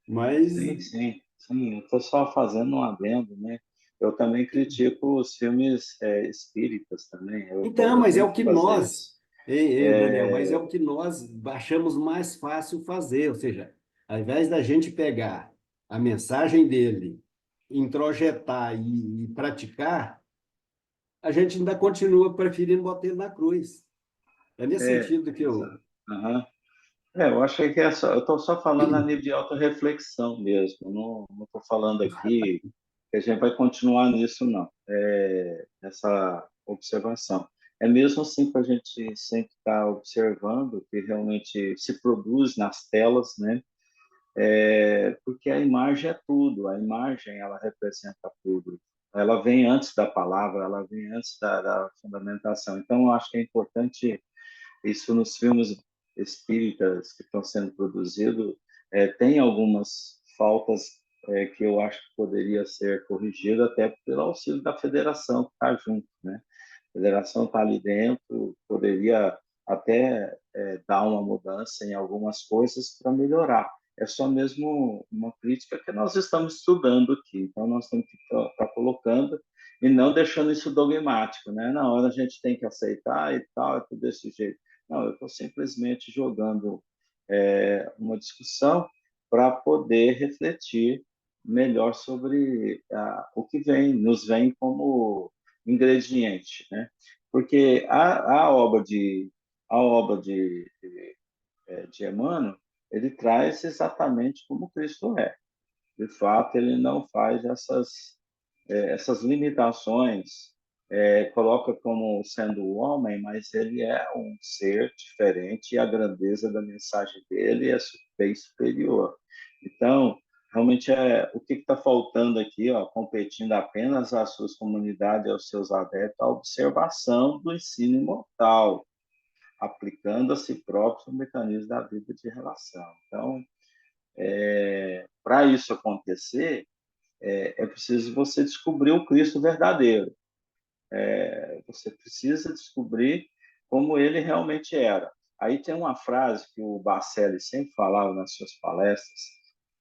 Mas Sim. Eu estou só fazendo um adendo, né? Eu também critico os filmes espíritas também. então, Eu mas é tenho o que que fazer nós, isso. ei, Daniel, mas é É, o que nós achamos mais fácil fazer, ou seja, ao invés da gente pegar a mensagem dele, introjetar e praticar, a gente ainda continua preferindo botar ele na cruz. É nesse sentido que eu... exato. Aham. Eu achei que eu estou só falando a nível de autorreflexão mesmo. Não estou falando aqui que a gente vai continuar nisso, não. Essa observação. É mesmo assim que a gente sempre está observando o que realmente se produz nas telas, né? Porque a imagem é tudo, a imagem ela representa tudo. Ela vem antes da palavra, ela vem antes da fundamentação. Então, eu acho que é importante isso nos filmes espíritas que estão sendo produzidos. Tem algumas faltas que eu acho que poderia ser corrigida até pelo auxílio da federação que está junto, né? A federação está ali dentro, poderia até dar uma mudança em algumas coisas para melhorar. É só mesmo uma crítica que nós estamos estudando aqui, então nós temos que estar colocando e não deixando isso dogmático, né? Não, a gente tem que aceitar e tal, é tudo desse jeito. Não, eu estou simplesmente jogando uma discussão para poder refletir melhor sobre o que nos vem como ingrediente, né? Porque a obra de Emmanuel, ele traz exatamente como Cristo é. De fato, ele não faz essas limitações, coloca como sendo o homem, mas ele é um ser diferente e a grandeza da mensagem dele é bem superior. Então, realmente o que está faltando aqui, ó, competindo apenas às suas comunidades, aos seus adeptos, a observação do ensino imortal, aplicando a si próprio o mecanismo da vida de relação. Então, para isso acontecer, é preciso você descobrir o Cristo verdadeiro. Você precisa descobrir como ele realmente era. Aí tem uma frase que o Bacelli sempre falava nas suas palestras,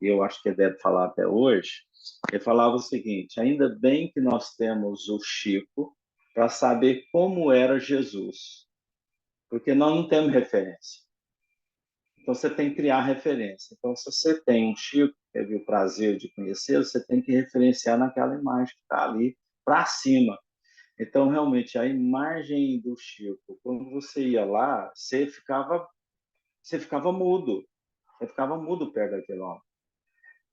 e eu acho que ele deve falar até hoje. Ele falava o seguinte: ainda bem que nós temos o Chico para saber como era Jesus, porque nós não temos referência. Então você tem que criar referência. Então, se você tem um Chico, que teve o prazer de conhecer, você tem que referenciar naquela imagem que está ali para cima. Então, realmente, a imagem do Chico, quando você ia lá, você ficava mudo. Você ficava mudo perto daquele homem.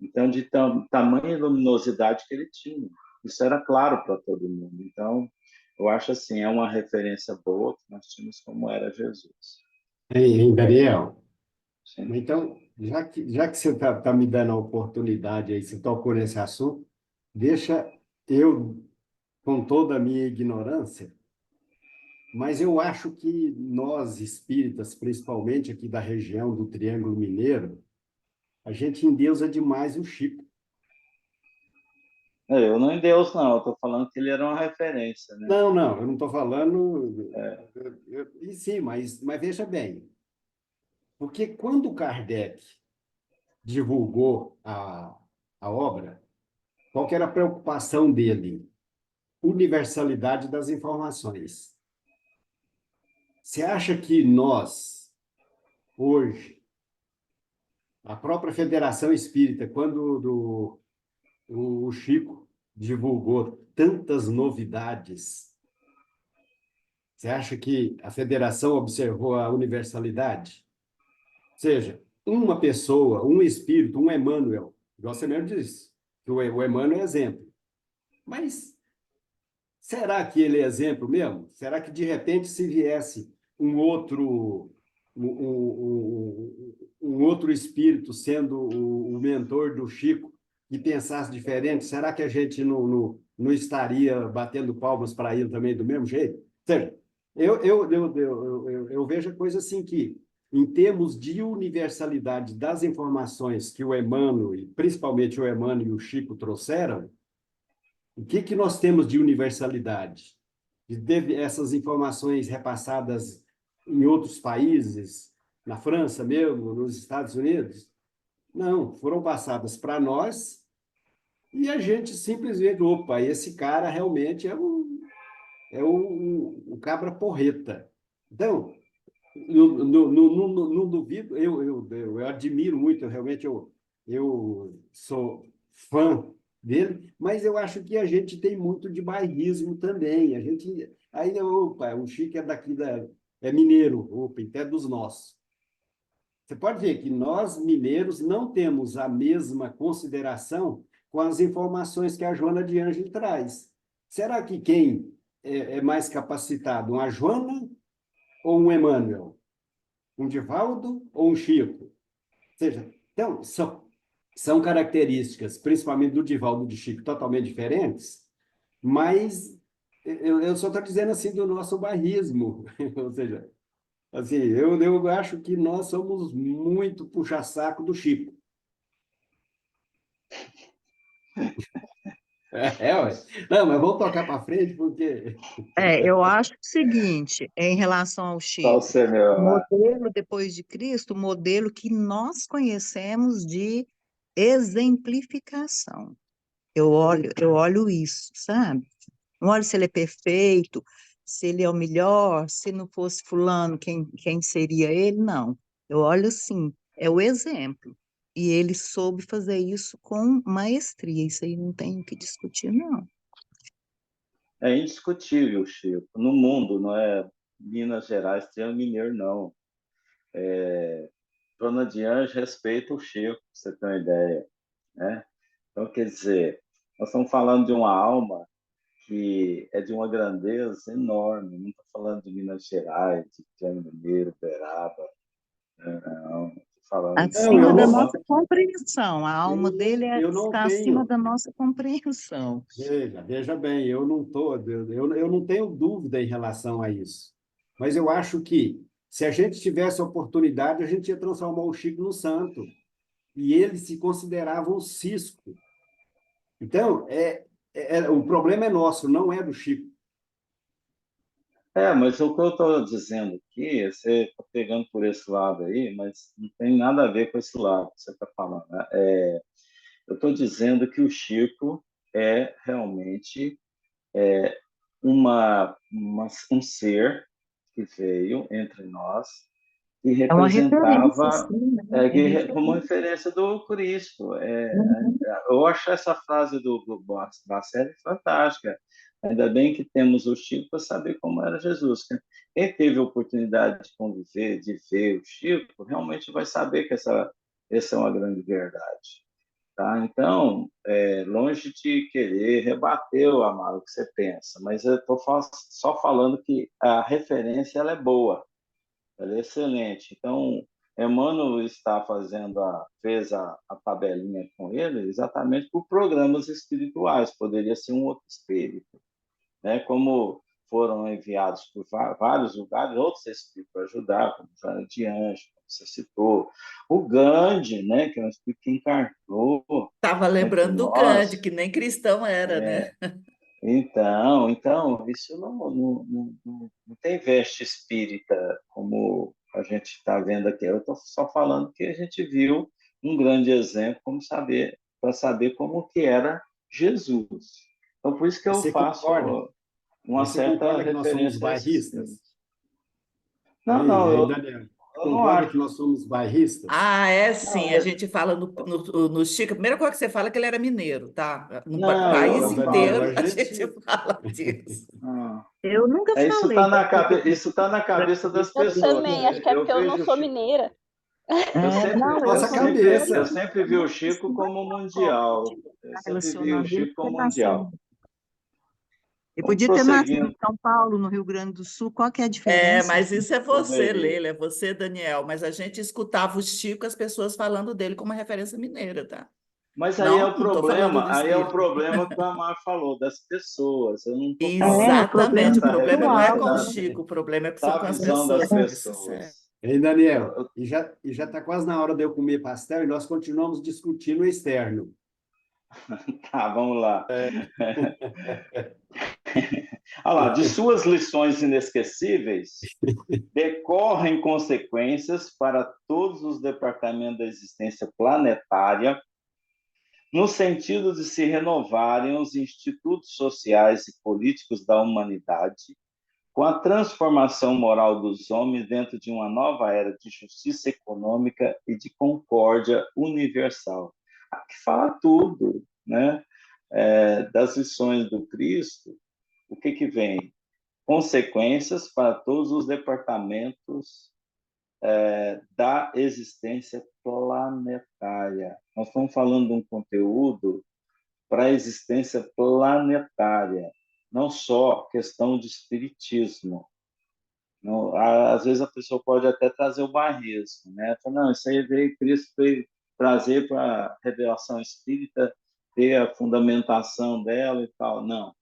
Então, de tamanha luminosidade que ele tinha. Isso era claro para todo mundo. Então, eu acho assim, é uma referência boa que nós tínhamos como era Jesus. Hein, Daniel? Sim. Então, já que você está me dando a oportunidade aí, você tocou nesse assunto, deixa eu, com toda a minha ignorância, mas eu acho que nós, espíritas, principalmente aqui da região do Triângulo Mineiro, a gente endeusa demais o Chico. Eu não em Deus, não. Eu estou falando que ele era uma referência, né? Não, não, eu não estou falando. É, E sim, mas veja bem, porque quando Kardec divulgou a obra, qual que era a preocupação dele? universalidade das informações. Você acha que nós, hoje, a própria Federação Espírita, quando o Chico divulgou tantas novidades, você acha que a Federação observou a universalidade? Ou seja, uma pessoa, um espírito, um Emmanuel, igual você mesmo disse, que o Emmanuel é exemplo. Mas será que ele é exemplo mesmo? Será que, de repente, se viesse um outro espírito sendo o mentor do Chico e pensasse diferente, será que a gente não estaria batendo palmas para ele também do mesmo jeito? Ou seja, eu vejo a coisa assim que, em termos de universalidade das informações que o Emmanuel, e principalmente o Emmanuel e o Chico trouxeram, o que nós temos de universalidade? De essas informações repassadas em outros países, na França mesmo, nos Estados Unidos? Não, foram passadas para nós e a gente simplesmente, opa, esse cara realmente é o cabra porreta. Então, não duvido, eu admiro muito, realmente eu sou fã dele, mas eu acho que a gente tem muito de bairrismo também. A gente ainda, opa, o Chico é daqui é mineiro, opa, então é dos nossos. Você pode ver que nós, mineiros, não temos a mesma consideração com as informações que a Joana de Ângelo traz. Será que quem é mais capacitado, uma Joana ou um Emmanuel? Um Divaldo ou um Chico? Ou seja, então, são características, principalmente do Divaldo e do Chico, totalmente diferentes, mas eu só estou dizendo assim do nosso bairrismo. Ou seja, assim, eu acho que nós somos muito puxa-saco do Chico. Ué. Não, mas vamos tocar para frente, porque... Eu acho o seguinte, em relação ao Só Chico, você, meu o lá. modelo depois de Cristo, o modelo que nós conhecemos de exemplificação. Eu olho isso, sabe? Não olho se ele é perfeito, se ele é o melhor, se não fosse fulano, quem seria ele? Não. Eu olho assim, é o exemplo. E ele soube fazer isso com maestria. Isso aí não tem o que discutir, não. É indiscutível, Chico. No mundo, não é Minas Gerais, tem mineiro, não. Dona de Anjos respeita o Chico, pra você ter uma ideia, né? Então, quer dizer, nós estamos falando de uma alma que é de uma grandeza enorme. Não estou falando de Minas Gerais, de Tiano Mineiro, Beraba, não. Estou falando de uma Não, Acima da alma. nossa compreensão. A alma dele eu não está acima tenho... da nossa compreensão. Veja bem, eu não tenho dúvida em relação a isso. Mas eu acho que, se a gente tivesse a oportunidade, a gente ia transformar o Chico no santo. E ele se considerava um cisco. Então, o problema é nosso, não é do Chico. Mas o que eu estou dizendo aqui, você está pegando por esse lado aí, mas não tem nada a ver com esse lado que você está falando, né? Eu estou dizendo que o Chico é realmente um ser que veio entre nós e É uma referência, representava sim, né? É como referência. referência do Cristo. Uhum. Eu acho essa frase do Bacelli fantástica. Ainda bem que temos o Chico para saber como era Jesus. Quem teve a oportunidade de conviver, de ver o Chico, realmente vai saber que essa é uma grande verdade. Tá? Então, longe de querer rebater o Amaro que você pensa, mas eu estou só falando que a referência ela é boa, ela é excelente. Então, Emmanuel fez a tabelinha com ele exatamente por programas espirituais, poderia ser um outro espírito, né? Como foram enviados por vários lugares, outros espíritos para ajudar, como Joana de Anjos, como você citou, o Gandhi, né? Que é um espírito que encarnou Estava entre lembrando do Gandhi, nós. que nem cristão era, né? Então, isso não tem veste espírita como a gente está vendo aqui. Eu estou só falando que a gente viu um grande exemplo para saber como que era Jesus. Então, por isso que eu Você faço concorda? uma Você certa concorda que nós somos referência a esses bairristas? filmes. Não, Hein, não, hein, Daniel? eu não Concorda acho. que nós somos bairristas? Ah, é Não, sim. A gente fala no Chico. A primeira coisa que você fala é que ele era mineiro, tá? No não, país Não, Daniel é inteiro a gente argentino. fala disso. não. Eu nunca Isso falei está que eu na isso tá na cabeça das Eu pessoas, também, acho né? que é Eu porque eu não vejo o sou Chico, mineira. Não, eu Nossa sou mineira, eu cabeça. sempre vi o Chico mas como não pode mundial. Eu estar sempre vi o relacionando ele Chico porque como nasceu. mundial. Eu Vamos podia ter nascido prosseguindo. em São Paulo, no Rio Grande do Sul, qual que é a É, diferença? mas isso é você, Poderia. Leila, é você, Daniel. Mas a gente escutava o Chico, as pessoas falando dele como uma referência mineira, tá? Mas Não, não estou falando do aí é o espírito. problema que o Amar falou, das pessoas. Eu não estou falando É, o problema Exatamente. O dessa problema não é referência com o pessoal, né? Chico, o problema é da com as visão das pessoas mesmo. Isso é sério. pessoas. Hein, Eu- Daniel? eu- E já está quase na hora de eu comer pastel e nós continuamos discutindo o externo. tá, vamos lá. Olha lá, de suas lições inesquecíveis, decorrem consequências para todos os departamentos da existência planetária, no sentido de se renovarem os institutos sociais e políticos da humanidade, com a transformação moral dos homens dentro de uma nova era de justiça econômica e de concórdia universal. Aqui fala tudo, né? Das lições do Cristo, o que vem? Consequências para todos os departamentos da existência planetária. Nós estamos falando de um conteúdo para a existência planetária, não só questão de espiritismo. Não, às vezes a pessoa pode até trazer o bairrismo, né? Fala, não, isso aí veio, Cristo veio trazer para a revelação espírita, ter a fundamentação dela e tal. Não,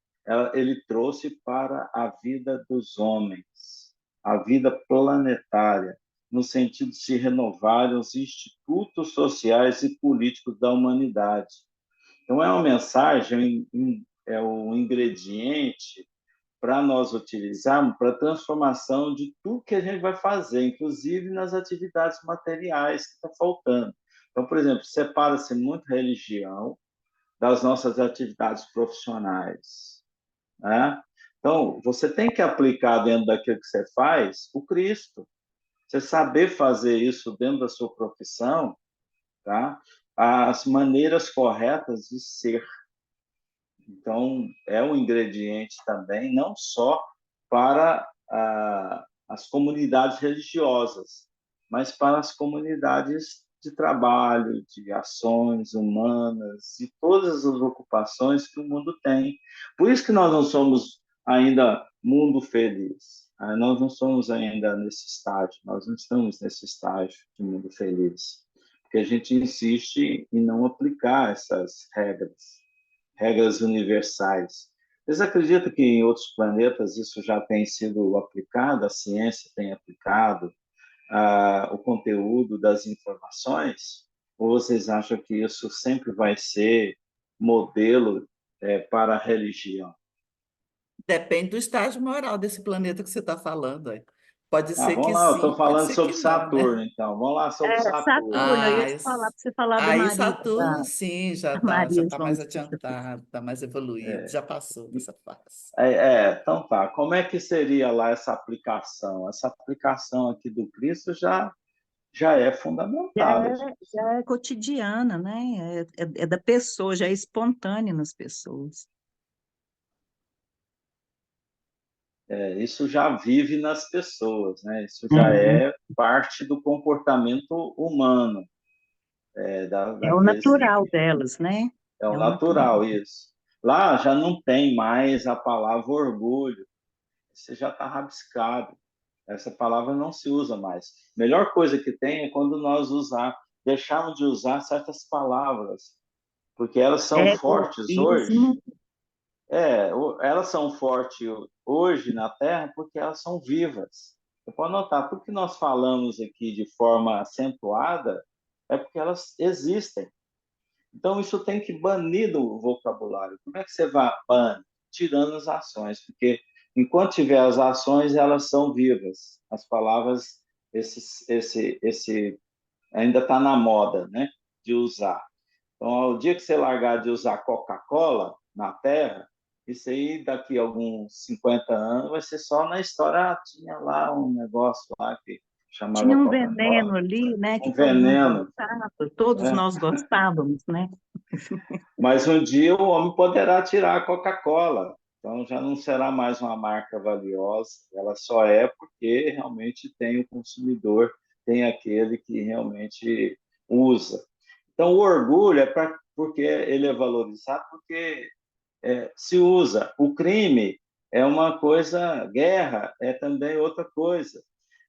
ele trouxe para a vida dos homens, a vida planetária, no sentido de se renovarem os institutos sociais e políticos da humanidade. Então, é uma mensagem, é um ingrediente para nós utilizarmos para a transformação de tudo que a gente vai fazer, inclusive nas atividades materiais que está faltando. Então, por exemplo, separa-se muito religião das nossas atividades profissionais, né? Então, você tem que aplicar dentro daquilo que você faz o Cristo. Você saber fazer isso dentro da sua profissão, tá? As maneiras corretas de ser. Então, é um ingrediente também, não só para as comunidades religiosas, mas para as comunidades de trabalho, de ações humanas e todas as ocupações que o mundo tem. Por isso que nós não somos ainda mundo feliz. Nós não somos ainda nesse estágio, nós não estamos nesse estágio de mundo feliz, porque a gente insiste em não aplicar essas regras universais. Vocês acreditam que em outros planetas isso já tem sido aplicado, a ciência tem aplicado o conteúdo das informações? Ou vocês acham que isso sempre vai ser modelo para a religião? Depende do estágio moral desse planeta que você está falando. Aí. Pode ser Vamos que lá, eu estou sim, pode falando ser sobre que não, né? Saturno, então. Vamos lá sobre É, Saturno. Saturno, eu ia Ah, te falar isso. para você falar do Aí marido Saturno, sim, da já Maria tá João mais Batista. adiantado, está mais evoluído, já passou dessa fase. Então tá. Como é que seria lá essa aplicação? Essa aplicação aqui do Cristo já é fundamentada, gente. Já é cotidiana, né? É da pessoa, já é espontânea nas pessoas. Isso já vive nas pessoas, né? Isso já Uhum. é parte do comportamento humano, É o daqueles natural delas, né? é o É o natural. natural isso. Lá já não tem mais a palavra orgulho, você já está rabiscado. Essa palavra não se usa mais. A melhor coisa que tem é quando nós deixarmos de usar certas palavras, porque elas são fortes hoje. Egoísmo. Elas são fortes hoje na Terra porque elas são vivas. Você pode notar, tudo que nós falamos aqui de forma acentuada é porque elas existem. Então, isso tem que banir do vocabulário. Como é que você vai banir? Tirando as ações, porque enquanto tiver as ações, elas são vivas. As palavras, esse ainda está na moda, né, de usar. Então, ao dia que você largar de usar Coca-Cola na Terra, Isso aí, daqui a alguns 50 anos, vai ser só na história. Ah, tinha lá um negócio lá que chamava Tinha um Coca-Cola, veneno ali, né, que um todo mundo veneno, gostava, todos né? nós gostávamos, né? Mas um dia o homem poderá tirar a Coca-Cola. Então já não será mais uma marca valiosa. Ela só é porque realmente tem o consumidor, tem aquele que realmente usa. Então o orgulho é porque ele é valorizado porque se usa. O crime é uma coisa, guerra é também outra coisa.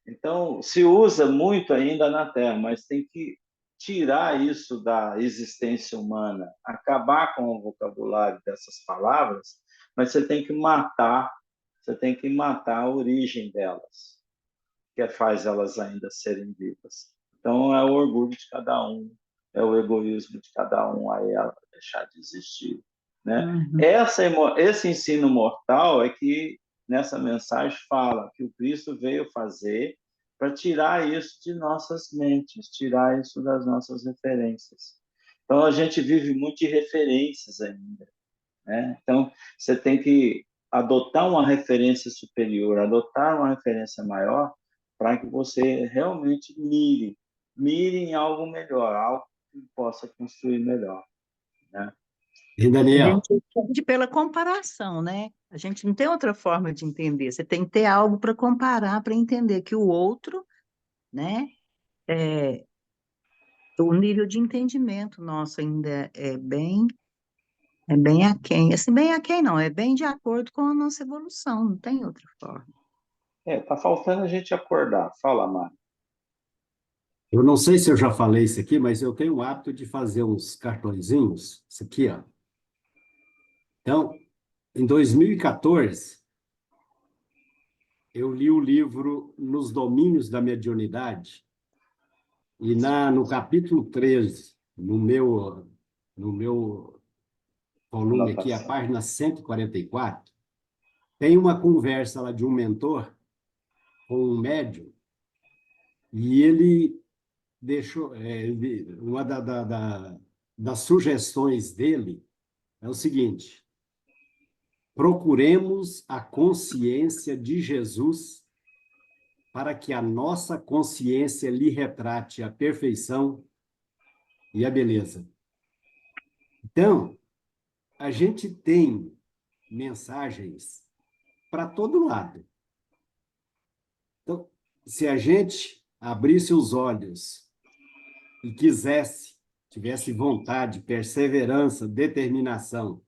Então, se usa muito ainda na Terra, mas tem que tirar isso da existência humana, acabar com o vocabulário dessas palavras, mas você tem que matar a origem delas, que faz elas ainda serem vivas. Então, é o orgulho de cada um, é o egoísmo de cada um a ela deixar de existir, né? Uhum. Esse ensino mortal é que nessa mensagem fala que o Cristo veio fazer para tirar isso de nossas mentes, tirar isso das nossas referências. Então a gente vive muito de referências ainda, né? Então você tem que adotar uma referência superior, adotar uma referência maior para que você realmente mire em algo melhor, algo que possa construir melhor, né? E A Daniel, gente entende pela comparação, né? A gente não tem outra forma de entender. Você tem que ter algo para comparar, para entender que o outro, né? É, o nível de entendimento nosso ainda é bem aquém. Assim, bem aquém não, é bem de acordo com a nossa evolução, não tem outra forma. Tá faltando a gente acordar. Fala, Mário. eu não sei se eu já falei isso aqui, mas eu tenho o hábito de fazer uns cartõezinhos, isso aqui, ó. Então, em 2014, eu li o livro Nos Domínios da Mediunidade, e no capítulo 13, no meu volume aqui, a Anotação. página 144, tem uma conversa lá de um mentor com um médium, e ele deixou, uma das sugestões dele é o seguinte: procuremos a consciência de Jesus para que a nossa consciência lhe retrate a perfeição e a beleza. Então, a gente tem mensagens para todo lado. Então, se a gente abrisse os olhos e tivesse vontade, perseverança, determinação,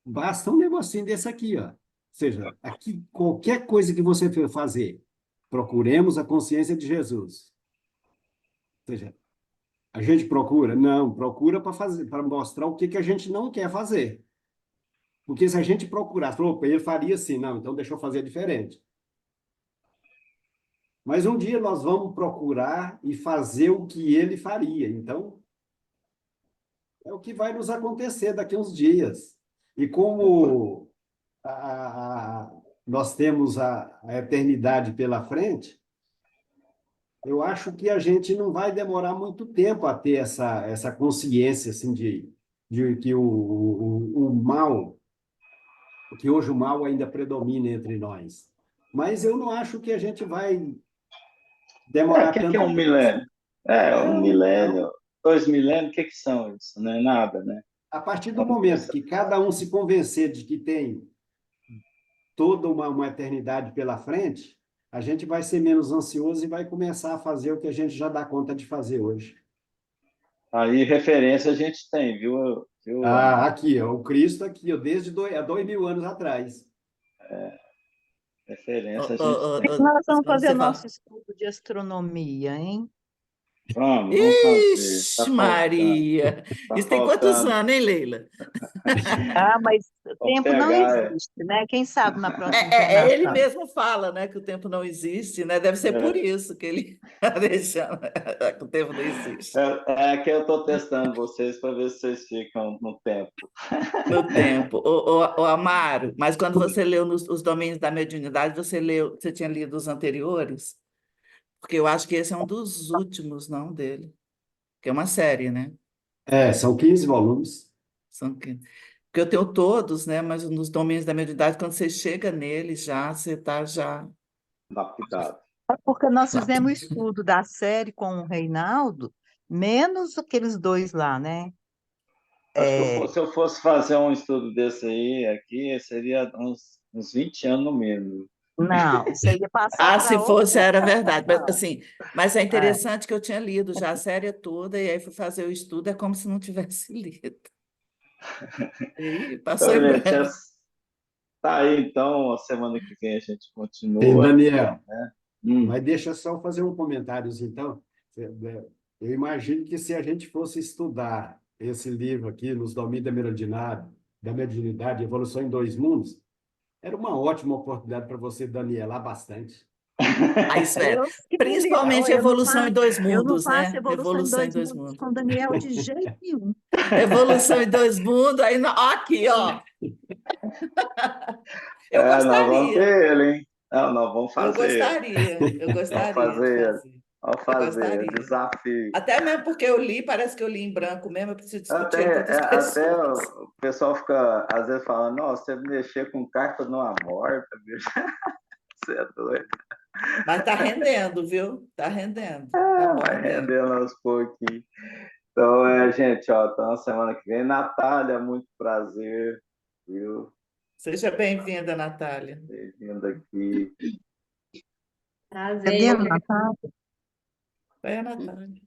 basta um negocinho desse aqui, ó. Ou seja, aqui, qualquer coisa que você for fazer, procuremos a consciência de Jesus. Ou seja, a gente procura? Não, procura para fazer, para mostrar o que que a gente não quer fazer. Porque se a gente procurasse, opa, ele faria assim, não, então deixa eu fazer diferente. Mas um dia nós vamos procurar e fazer o que ele faria. Então, é o que vai nos acontecer daqui a uns dias. E como nós temos a eternidade pela frente, eu acho que a gente não vai demorar muito tempo a ter essa consciência assim, de que o mal, que hoje o mal ainda predomina entre nós. Mas eu não acho que a gente vai O demorar que é tanto um tempo assim. milênio? Um Não, milênio, não. 2 milênios, o que são isso? Não é nada, né? A partir do Vamos momento pensar. que cada um se convencer de que tem toda uma eternidade pela frente, a gente vai ser menos ansioso e vai começar a fazer o que a gente já dá conta de fazer hoje. Aí referência a gente tem, viu, Ah, Amar? aqui, ó, o Cristo aqui, ó, desde 2.000 anos atrás. Referência a gente tem. Nós vamos Quando fazer o você nosso fala. estudo de astronomia, hein? Vamos fazer. Ixi, Maria! Tá Isso tem quantos faltando. anos, hein, Leila? Ah, mas o O tempo não PH existe, né? Quem sabe na próxima Ele encarnação. mesmo fala, né, que o tempo não existe, né? Deve ser por isso que ele está deixando que o tempo não existe. que eu estou testando vocês para ver se vocês ficam no tempo. No tempo. O Amaro, mas quando você leu os domínios da mediunidade, você tinha lido os anteriores? Porque eu acho que esse é um dos últimos, não dele. Que é uma série, né? São 15 volumes. São que- Porque eu tenho todos, né? Mas nos domínios da mediunidade, quando você chega nele, já você está já. Lapidado. É porque nós fizemos o estudo da série com o Reinaldo, menos aqueles dois lá, né? Acho que É, se eu fosse fazer um estudo desse aí, aqui, seria uns 20 anos no mínimo. não, você ia passar Ah, para se outra fosse, era verdade. Mas, geração. assim, mas é É, interessante que eu tinha lido já a série toda, e aí fui fazer o estudo, é como se não tivesse lido. E passou Então, em gente, branco. tá aí, então, a semana que vem a gente Ei, continua. Daniel, Hum. mas deixa eu só fazer um comentário, então. Eu imagino que se a gente fosse estudar esse livro aqui, Nos Domínios da Mediunidade, Evolução em Dois Mundos, era uma ótima oportunidade para você danielar bastante. Aí, isso era. eu queria, Principalmente evolução em dois eu não mundos, faço né? evolução em Evolução em dois dois mundos mundos. com Daniel de jeito nenhum. Evolução em dois mundos, aí, ó, aqui, ó. Eu Nós vamos gostaria, ter ele, hein? Não, nós vamos fazer. eu Vamos gostaria de fazer. fazer. Vamos Eu fazer. gostaria. Desafio. Até mesmo porque eu li, parece que eu li em branco mesmo, eu preciso discutir ele com outras Até pessoas. o pessoal fica, às vezes, falando: nossa, você mexer com carta numa morta, bicho. Você é doido. Mas está rendendo, viu? Está rendendo. Está Vai rendendo. rendendo aos pouquinhos. Então, gente, ó, então, semana que vem. Natália, muito prazer, viu? Seja bem-vinda, Natália. Bem-vinda aqui. Cadê a Prazer. Natália? Vai a Natália.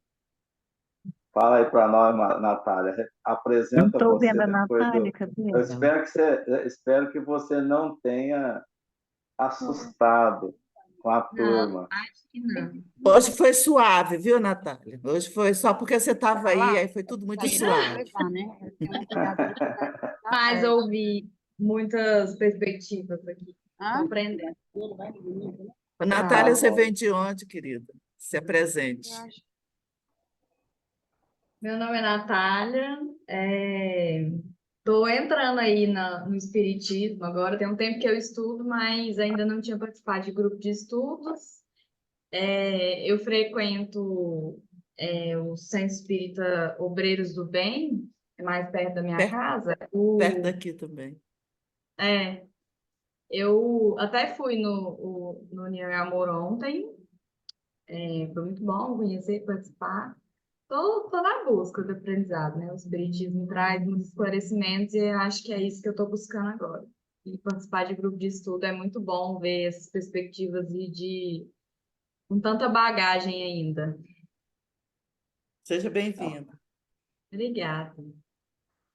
Fala aí para nós, Natália. Não Apresenta estou você vendo a depois Natália, do. cadê Eu ela? espero que você não tenha assustado com a Não, turma. acho que não. Hoje foi suave, viu, Natália? Hoje foi só porque você estava aí, aí foi tudo muito suave. Mas ouvi muitas perspectivas aqui. Estou aprendendo. Natália, Tá você bom. vem de onde, querida? Se apresente. Meu nome é Natália. Estou entrando aí no Espiritismo agora. Tem um tempo que eu estudo, mas ainda não tinha participado de grupo de estudos. Eu frequento o Centro Espírita Obreiros do Bem, é mais perto da minha Perto, casa. perto daqui também. Eu até fui no União e Amor ontem. Foi muito bom conhecer, participar. Estou na busca do aprendizado, né? O Espiritismo traz muitos esclarecimentos e eu acho que é isso que eu estou buscando agora. E participar de grupo de estudo é muito bom ver essas perspectivas com tanta bagagem ainda. Seja bem-vinda. Obrigada.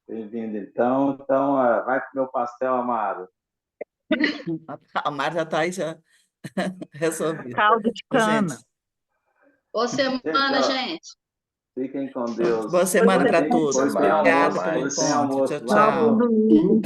Bem-vindo, então. Então, vai comer o pastel, Amaro. A Mari já está aí já resolvida. Caldo de cana. Gente, Boa Gente, semana, ó, gente. fiquem com Deus. boa semana para Foi todos. sem Obrigada almoço, pelo foi sem encontro. Tchau, almoço lá Logo no. tchau. domingo.